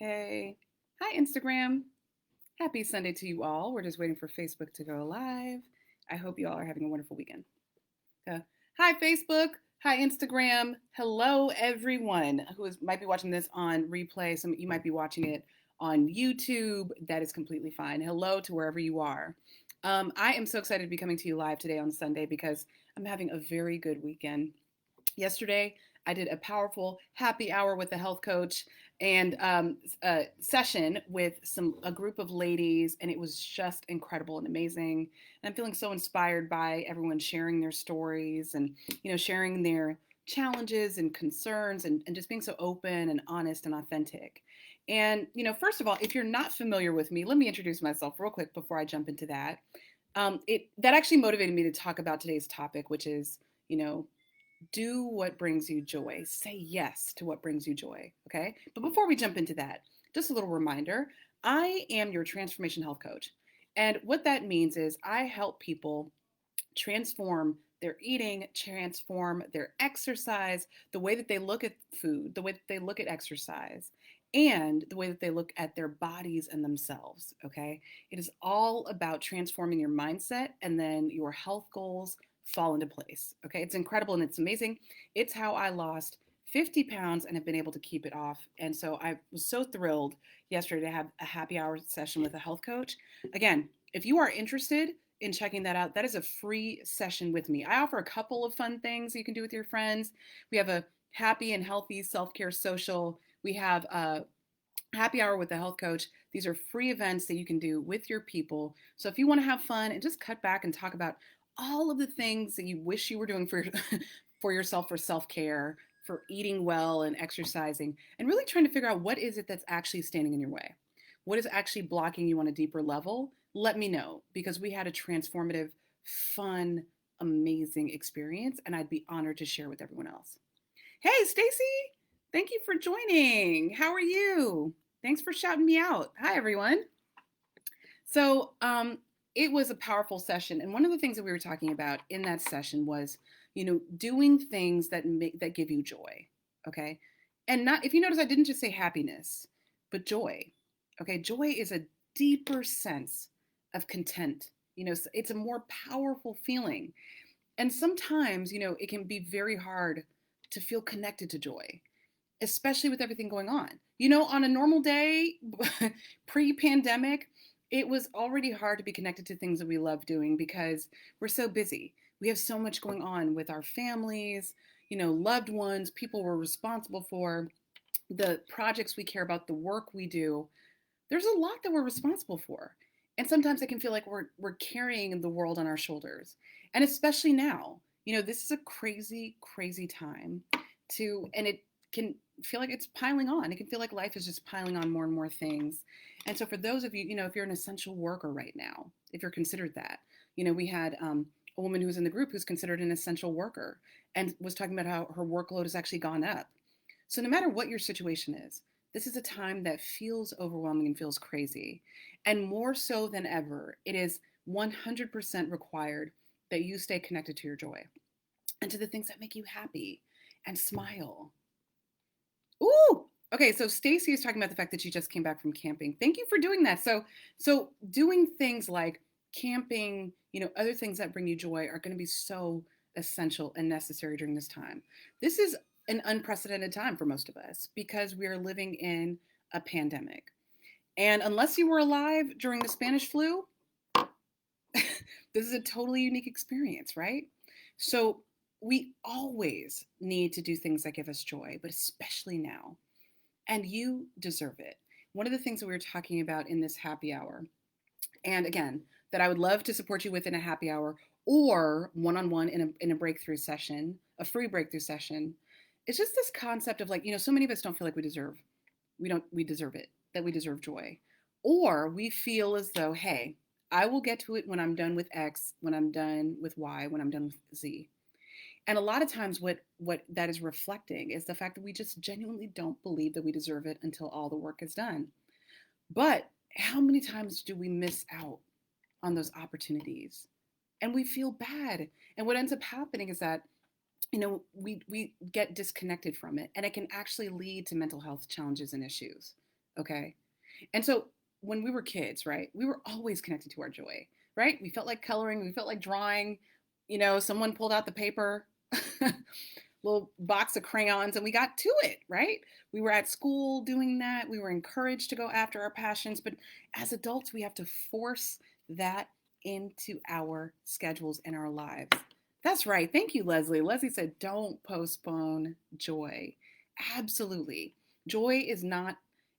Okay. Hi, Instagram. Happy Sunday to you all. We're just waiting for Facebook to go live. I hope you all are having a wonderful weekend. Uh, Hi, Facebook. Hi, Instagram. Hello, everyone might be watching this on replay. Some of you might be watching it on YouTube. That is completely fine. Hello to wherever you are. I am so excited to be coming to you live today on Sunday because I'm having a very good weekend. Yesterday, I did a powerful happy hour with a health coach and a session with a group of ladies, and it was just incredible and amazing. And I'm feeling so inspired by everyone sharing their stories and sharing their challenges and concerns and just being so open and honest and authentic. And first of all, if you're not familiar with me, let me introduce myself real quick before I jump into that. That actually motivated me to talk about today's topic, which is you know do what brings you joy. Say yes to what brings you joy. Okay. But before we jump into that, just a little reminder, I am your transformation health coach. And what that means is I help people transform their eating, transform their exercise, the way that they look at food, the way that they look at exercise, and the way that they look at their bodies and themselves. Okay. It is all about transforming your mindset, and then your health goals fall into place. Okay. It's incredible and it's amazing. It's how I lost 50 pounds and have been able to keep it off. And so I was so thrilled yesterday to have a happy hour session with a health coach. Again, if you are interested in checking that out, that is a free session with me. I offer a couple of fun things you can do with your friends. We have a happy and healthy self-care social. We have a happy hour with a health coach. These are free events that you can do with your people. So if you want to have fun and just cut back and talk about all of the things that you wish you were doing for for yourself, for self-care, for eating well and exercising, and really trying to figure out what is it that's actually standing in your way. What is actually blocking you on a deeper level? Let me know, because we had a transformative, fun, amazing experience, and I'd be honored to share with everyone else. Hey, Stacy, thank you for joining. How are you? Thanks for shouting me out. Hi, everyone. So, it was a powerful session, and one of the things that we were talking about in that session was, doing things that give you joy. Okay, and not, if you notice, I didn't just say happiness, but joy. Okay, joy is a deeper sense of content. It's a more powerful feeling, and sometimes, it can be very hard to feel connected to joy, especially with everything going on. On a normal day, pre-pandemic, it was already hard to be connected to things that we love doing because we're so busy. We have so much going on with our families, loved ones, people we're responsible for, the projects we care about, the work we do. There's a lot that we're responsible for. And sometimes it can feel like we're carrying the world on our shoulders. And especially now, this is a crazy, crazy time and it can feel like it's piling on. It can feel like life is just piling on more and more things. And so for those of you, if you're an essential worker right now, if you're considered that, we had a woman who was in the group who's considered an essential worker and was talking about how her workload has actually gone up. So no matter what your situation is, this is a time that feels overwhelming and feels crazy. And more so than ever, it is 100% required that you stay connected to your joy and to the things that make you happy and smile. Ooh, okay, so Stacy is talking about the fact that she just came back from camping. Thank you for doing that. So doing things like camping, other things that bring you joy are going to be so essential and necessary during this time. This is an unprecedented time for most of us because we are living in a pandemic. And unless you were alive during the Spanish flu, this is a totally unique experience, right? So we always need to do things that give us joy, but especially now. And you deserve it. One of the things that we were talking about in this happy hour, and again, that I would love to support you with in a happy hour or one-on-one in a breakthrough session, a free breakthrough session, it's just this concept of, like, so many of us don't feel like we deserve it, that we deserve joy. Or we feel as though, hey, I will get to it when I'm done with X, when I'm done with Y, when I'm done with Z. And a lot of times what that is reflecting is the fact that we just genuinely don't believe that we deserve it until all the work is done. But how many times do we miss out on those opportunities? And we feel bad. And what ends up happening is that we get disconnected from it, and it can actually lead to mental health challenges and issues. Okay. And so when we were kids, right, we were always connected to our joy, right? We felt like coloring, we felt like drawing. Someone pulled out the paper, little box of crayons, and we got to it, right? We were at school doing that. We were encouraged to go after our passions. But as adults, we have to force that into our schedules and our lives. That's right. Thank you, Leslie. Leslie said, don't postpone joy. Absolutely. Joy is not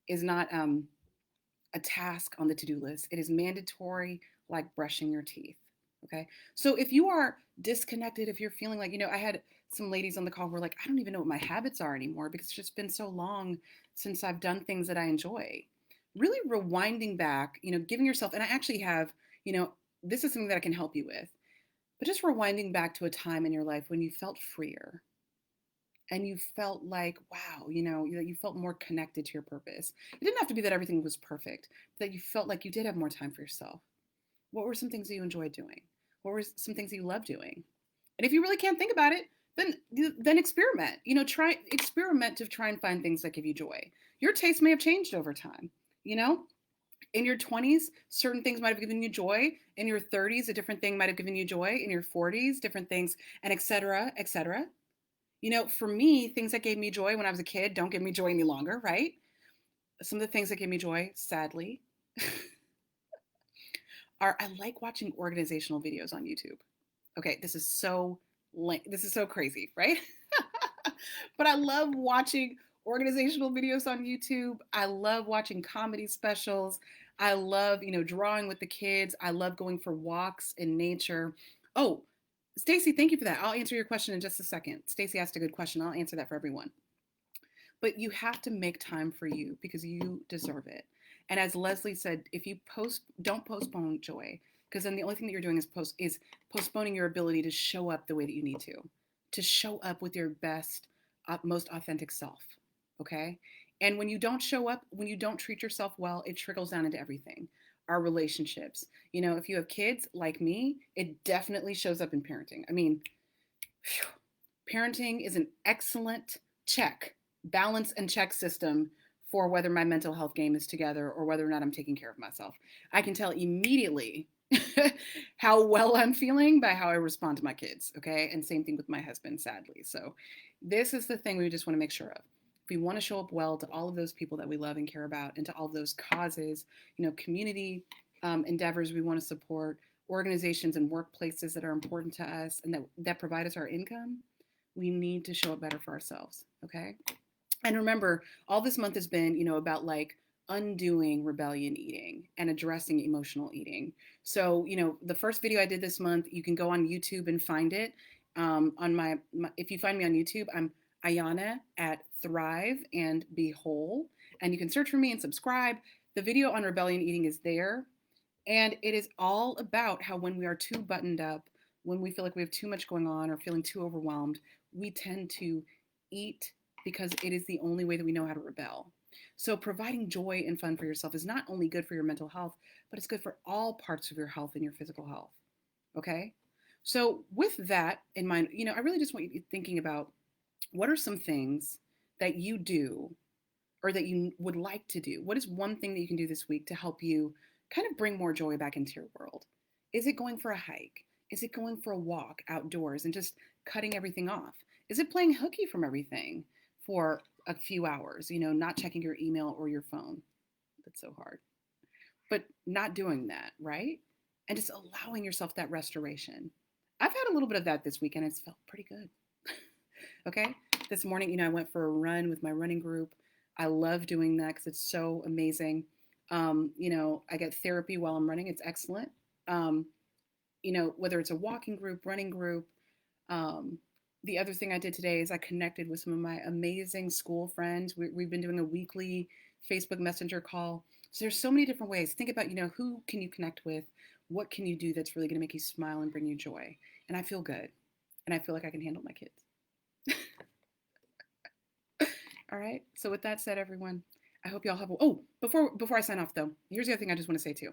a task on the to-do list. It is mandatory, like brushing your teeth. Okay. So if you are disconnected, if you're feeling like, I had some ladies on the call who were like, I don't even know what my habits are anymore because it's just been so long since I've done things that I enjoy. Really rewinding back, giving yourself, and I actually have, this is something that I can help you with, but just rewinding back to a time in your life when you felt freer, and you felt like, wow, you felt more connected to your purpose. It didn't have to be that everything was perfect, but that you felt like you did have more time for yourself. What were some things that you enjoyed doing? What were some things that you loved doing? And if you really can't think about it, then experiment. Try experiment to try and find things that give you joy. Your taste may have changed over time. You know, in your 20s, certain things might have given you joy. In your 30s, a different thing might have given you joy. In your 40s, different things, and et cetera, et cetera. For me, things that gave me joy when I was a kid don't give me joy any longer, right? Some of the things that give me joy, sadly, are I like watching organizational videos on YouTube. Okay, this is so crazy, right? But I love watching organizational videos on YouTube. I love watching comedy specials. I love, drawing with the kids. I love going for walks in nature. Oh, Stacy, thank you for that. I'll answer your question in just a second. Stacy asked a good question. I'll answer that for everyone. But you have to make time for you because you deserve it. And as Leslie said, if you don't postpone joy, because then the only thing that you're doing is postponing your ability to show up the way that you need to show up with your best, most authentic self. Okay. And when you don't show up, when you don't treat yourself well, it trickles down into everything. Our relationships. If you have kids like me, it definitely shows up in parenting. I mean, parenting is an excellent balance and check system for whether my mental health game is together or whether or not I'm taking care of myself. I can tell immediately how well I'm feeling by how I respond to my kids. Okay. And same thing with my husband, sadly. So this is the thing we just want to make sure of. We want to show up well to all of those people that we love and care about, and to all of those causes, community endeavors we want to support, organizations and workplaces that are important to us and that provide us our income. We need to show up better for ourselves. Okay. And remember, all this month has been, about like undoing rebellion eating and addressing emotional eating. So, the first video I did this month, you can go on YouTube and find it. If you find me on YouTube, I'm Ayana at Thrive and Be Whole, and you can search for me and subscribe. The video on rebellion eating is there, and it is all about how when we are too buttoned up, when we feel like we have too much going on or feeling too overwhelmed, we tend to eat because it is the only way that we know how to rebel. So providing joy and fun for yourself is not only good for your mental health, but it's good for all parts of your health and your physical health. Okay? So with that in mind, I really just want you thinking about what are some things that you do or that you would like to do? What is one thing that you can do this week to help you kind of bring more joy back into your world? Is it going for a hike? Is it going for a walk outdoors and just cutting everything off? Is it playing hooky from everything for a few hours, not checking your email or your phone? That's so hard. But not doing that, right? And just allowing yourself that restoration. I've had a little bit of that this weekend. It's felt pretty good. Okay. This morning, I went for a run with my running group. I love doing that because it's so amazing. I get therapy while I'm running. It's excellent. Whether it's a walking group, running group. The other thing I did today is I connected with some of my amazing school friends. We've been doing a weekly Facebook Messenger call. So there's so many different ways. Think about, who can you connect with? What can you do that's really going to make you smile and bring you joy? And I feel good. And I feel like I can handle my kids. All right. So with that said, everyone, I hope y'all have. Before I sign off though, here's the other thing I just want to say too.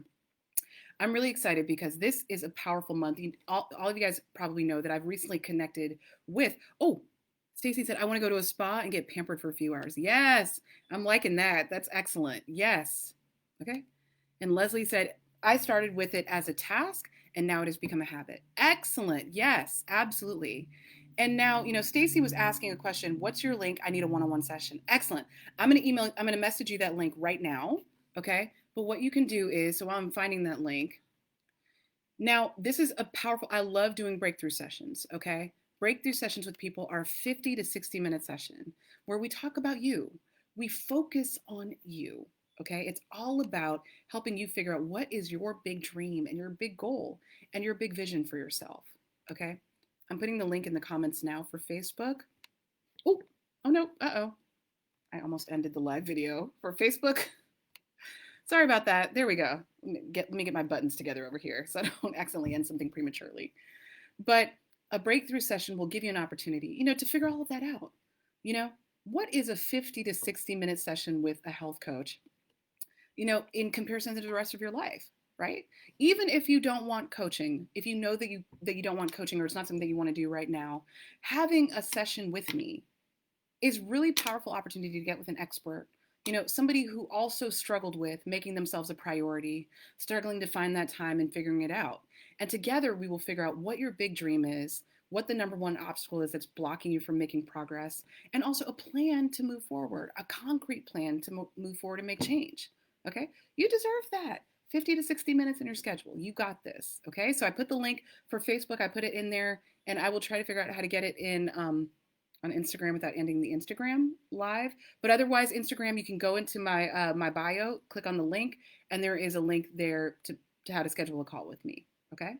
I'm really excited because this is a powerful month. All of you guys probably know that I've recently connected with. Stacy said, I want to go to a spa and get pampered for a few hours. Yes, I'm liking that. That's excellent. Yes. Okay. And Leslie said, I started with it as a task and now it has become a habit. Excellent. Yes, absolutely. And now, Stacy was asking a question. What's your link? I need a one-on-one session. Excellent. I'm going to message you that link right now. Okay. But what you can do is, so while I'm finding that link, now this is a powerful, I love doing breakthrough sessions. Okay. Breakthrough sessions with people are 50 to 60-minute session where we talk about you. We focus on you. Okay. It's all about helping you figure out what is your big dream and your big goal and your big vision for yourself. Okay. I'm putting the link in the comments now for Facebook. Oh, oh no. Uh-oh. I almost ended the live video for Facebook. Sorry about that. There we go. Let me get my buttons together over here so I don't accidentally end something prematurely. But a breakthrough session will give you an opportunity, to figure all of that out. What is a 50 to 60-minute session with a health coach, in comparison to the rest of your life, right? Even if you don't want coaching, if you know that you don't want coaching or it's not something that you want to do right now, having a session with me is really powerful opportunity to get with an expert. Somebody who also struggled with making themselves a priority, struggling to find that time and figuring it out. And together we will figure out what your big dream is, what the number one obstacle is that's blocking you from making progress, and also a plan to move forward, a concrete plan to move forward and make change. Okay? You deserve that. 50 to 60 minutes in your schedule. You got this. Okay? So I put the link for Facebook, I put it in there, and I will try to figure out how to get it in on Instagram without ending the Instagram live. But otherwise, Instagram, you can go into my bio, click on the link, and there is a link there to how to schedule a call with me. Okay.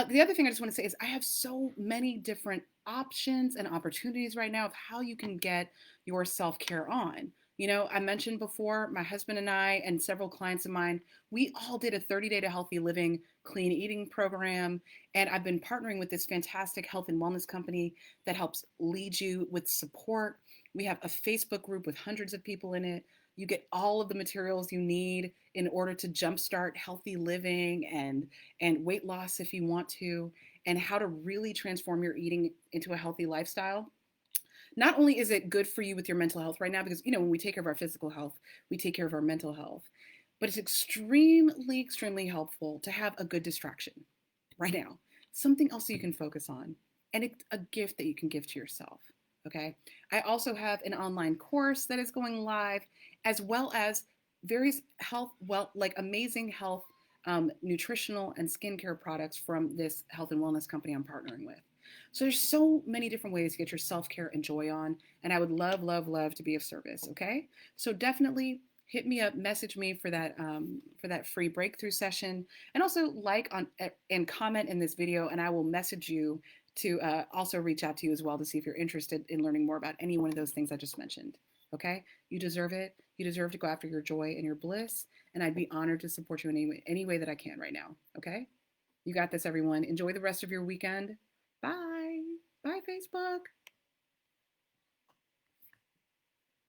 The other thing I just want to say is I have so many different options and opportunities right now of how you can get your self care on. I mentioned before, my husband and I, and several clients of mine, we all did a 30-day to healthy living clean eating program. And I've been partnering with this fantastic health and wellness company that helps lead you with support. We have a Facebook group with hundreds of people in it. You get all of the materials you need in order to jumpstart healthy living and weight loss if you want to, and how to really transform your eating into a healthy lifestyle. Not only is it good for you with your mental health right now, because, when we take care of our physical health, we take care of our mental health, but it's extremely, extremely helpful to have a good distraction right now, something else that you can focus on, and a gift that you can give to yourself. Okay. I also have an online course that is going live, as well as various like amazing health, nutritional and skincare products from this health and wellness company I'm partnering with. So there's so many different ways to get your self-care and joy on, and I would love, love, love to be of service. Okay, so definitely hit me up, message me for that free breakthrough session, and also like on and comment in this video, and I will message you to also reach out to you as well to see if you're interested in learning more about any one of those things I just mentioned. Okay, you deserve it. You deserve to go after your joy and your bliss, and I'd be honored to support you in any way that I can right now. Okay, you got this, everyone. Enjoy the rest of your weekend. Bye. Bye, Facebook.